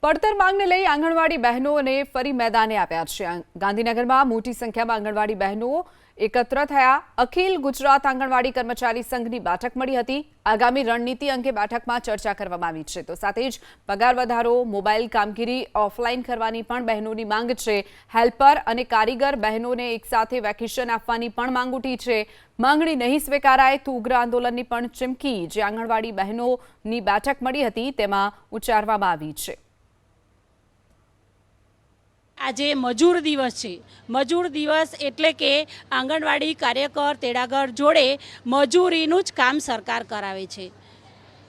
પડતર માંગને લઈ આંગણવાડી બહેનોને ફરી મેદાને આવ્યા છે। ગાંધીનગરમાં મોટી સંખ્યામાં આંગણવાડી બહેનો એકત્ર થયા। અખિલ ગુજરાત આંગણવાડી કર્મચારી સંઘની બેઠક મળી હતી। આગામી રણનીતિ અંગે બેઠકમાં ચર્ચા કરવામાં આવી છે। તો સાથે જ પગાર વધારો, મોબાઈલ કામગીરી ઓફલાઈન કરવાની પણ બહેનોની માંગ છે। હેલ્પર અને કારીગર બહેનોને એકસાથે વેકેશન આપવાની પણ માંગ ઉઠી છે। માંગણી નહીં સ્વીકારાય તો ઉગ્ર આંદોલનની પણ ચીમકી જે આંગણવાડી બહેનોની બેઠક મળી હતી તેમાં ઉચ્ચારવામાં આવી છે। આજે મજૂર દિવસ છે। મજૂર દિવસ એટલે કે આંગણવાડી કાર્યકર તેડાગર જોડે મજૂરીનું જ કામ સરકાર કરાવે છે।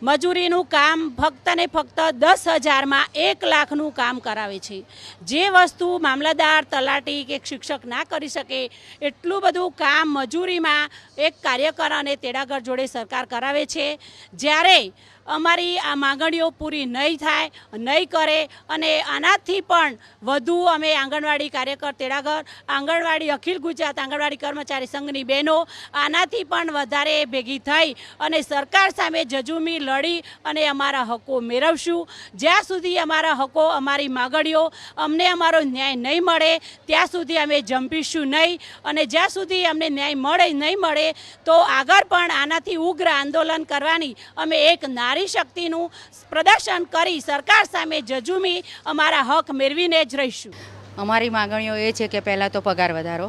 મજૂરીનું કામ ફક્ત ને ફક્ત 10,000માં 1 લાખનું કામ કરાવે છે। જે વસ્તુ મામલતદાર, તલાટી કે શિક્ષક ના કરી શકે એટલું બધું કામ મજૂરીમાં એક કાર્યકર અને તેડાગર જોડે સરકાર કરાવે છે। જ્યારે અમારી આ માંગણીઓ પૂરી નહીં થાય, નહીં કરે અને આનાથી પણ વધુ અમે આંગણવાડી કાર્યકર તેડાગર, આંગણવાડી અખિલ ગુજરાત આંગણવાડી કર્મચારી સંઘની બહેનો આનાથી પણ વધારે ભેગી થઈ અને સરકાર સામે જજુમી લડી અને અમારા હકો મેળવશું। જ્યાં સુધી અમારા હકો, અમારી માંગણીઓ, અમને અમારો ન્યાય નહીં મળે ત્યાં સુધી અમે જંપીશું નહીં અને જ્યાં સુધી અમને ન્યાય નહીં મળે તો આગળ પણ આનાથી ઉગ્ર આંદોલન કરવાની અમે એક નારી શક્તિનું પ્રદર્શન કરી સરકાર સામે જજુમી અમારા હક મેળવીને જ રહીશું। અમારી માંગણીઓ એ છે કે પહેલાં તો પગાર વધારો,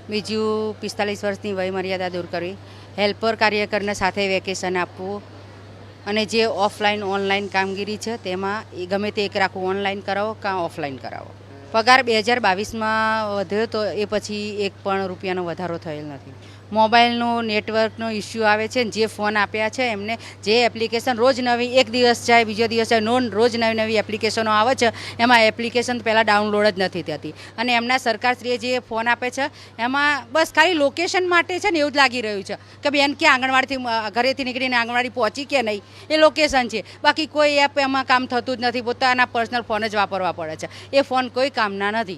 બીજું 45 વર્ષની વયમર્યાદા દૂર કરવી, હેલ્પર કાર્યકરને સાથે વેકેશન આપવું અને જે ઓફલાઈન ઓનલાઈન કામગીરી છે તેમાં ગમે તે એક રાખવું, ઓનલાઈન કરાવો કાં ઓફલાઈન કરાવો। પગાર 2022માં વધ્યો તો એ પછી 1 પણ રૂપિયાનો વધારો થયેલ નથી। મોબાઈલનો નેટવર્કનો ઇસ્યુ આવે છે, જે ફોન આપ્યા છે એમને જે એપ્લિકેશન રોજ નવી, એક દિવસ જાય બીજો દિવસ જાય, રોજ નવી એપ્લિકેશનો આવે છે એમાં એપ્લિકેશન પહેલાં ડાઉનલોડ જ નથી થતી અને એમના સરકારશ્રીએ જે ફોન આપે છે એમાં બસ ખાલી લોકેશન માટે છે ને એવું જ લાગી રહ્યું છે કે બેન કે આંગણવાડીથી ઘરેથી નીકળીને આંગણવાડી પહોંચી કે નહીં એ લોકેશન છે, બાકી કોઈ એપ એમાં કામ થતું જ નથી। પોતાના પર્સનલ ફોન જ વાપરવા પડે છે, એ ફોન કોઈ કામના નથી।